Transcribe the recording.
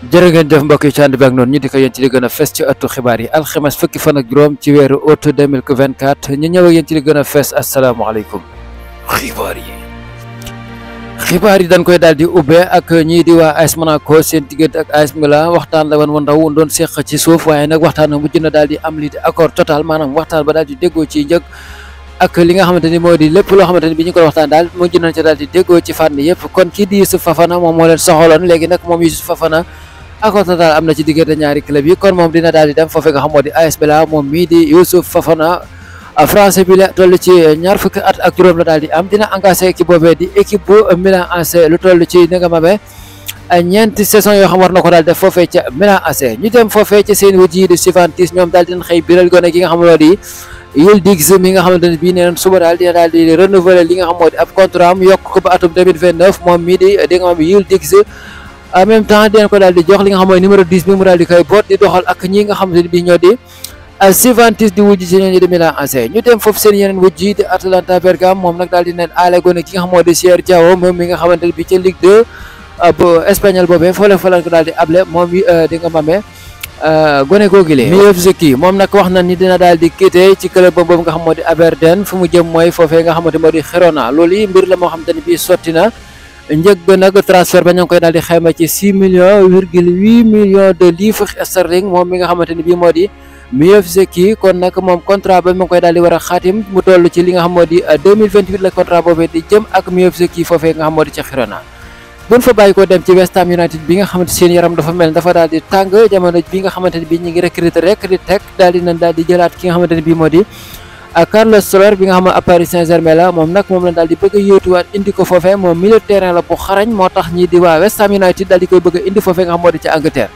jërë ngeen jëf mbokk yi ci ànd bi ak noonu ñu di ko yéen ci li gën a fes ci ëttu xibaar yi alxames fukki fan ak juróom ci weeru août 2024 ñu ñëw ak yéen ci li gën a fes asalaamaaleykum. xibaar yi dañ koy daal di ubbee ak ñii di waa AS Monaco seen diggante ak AS Milan waxtaan la woon wu ndaw doon seq ci suuf waaye nag waxtaan mujj na daal di am lii di accord total maanaam waxtaan ba daal di déggoo ci njëg ak li nga xamante ni moo di lépp loo xamante ni bi ñu ko waxtaan daal mujj nañ ci daal di déggoo ci fànn yëpp kon kii di Youssouf Fofana moom moo leen soxaloon léegi nag moom Youssouf Fofana accord total am na ci diggante ñaari club yi kon moom dina daal di dem foofee nga xam moo di AS Milan moom mii di Youssouf Fofana français bi la toll ci ñaar fukki at ak juróom la daal di am dina engagé équipe boobee di équipe bu Milan AC lu toll ci ni nga mamee ñeenti saison yoo xam war na ko daal def foofee ca Milan AC ñu dem foofee ca seen wut yi di Juventus ñoom daal dinañ xëy biral gone gi nga xam moo di Yildiz mi nga xamante ne bii nee nañ suba daal dina daal di renouveler li nga xam moo di ab contrat am yokk ko ba atum 2029 moom mii di nga xam Yildiz en même temps dinañ ko daal di jox li nga xam mooy numéro 10 bi mu daal di koy boot di doxal ak ñi nga xamante ne bii ñoo di Juventus di wujj ci ñooñu di Milan AC ñu dem foofu seen yeneen wujj yi di Atalanta Bergame moom nag daal di neen aale gone ki nga xam moo di Cheikh Diao moom mi nga xamante ne bii ca Ligue 2 bu espagnol boobee foolee fa lañ ko daal di able moom di nga mamee gone googile Miovski moom nag wax na ni dina daal di quitté ci club boobu nga xam moo di Aberdeen fu mu jëm mooy foofee nga xamante moo di Girona loolu yi mbir la moo xamante ne bii sotti na njëg ba nag transfert ba ñoo ngi koy daal di xayma ci 6 millions virgule 8 millions de livres sterling moom mi nga xamante ni bii moo di Miovski kon nag moom contrat ba mu ngi koy daal di war a xaatim mu toll ci li nga xam moo di 2028 la contrat boobee di jëm ak Miovski foofee nga xam moo di ci Girona buñ fa bàyyi ko dem ci West Ham United bi nga xamante seen yaram dafa mel dafa daal di tàng jamono bi nga xamante ne bii ñu ngi recruter rek di teg daal di nañ daal di jëlaat ki nga xamante ne bii moo di Carlos Soler bi nga xam ne Paris Saint-Germain la moom nag moom la daal di bëgg a yóotuwaat indi ko foofee moom milieu de terrain la bu xarañ moo tax ñi di waa West Ham United daal di koy bëgg a indi foofee nga xam moo di ci Angleterre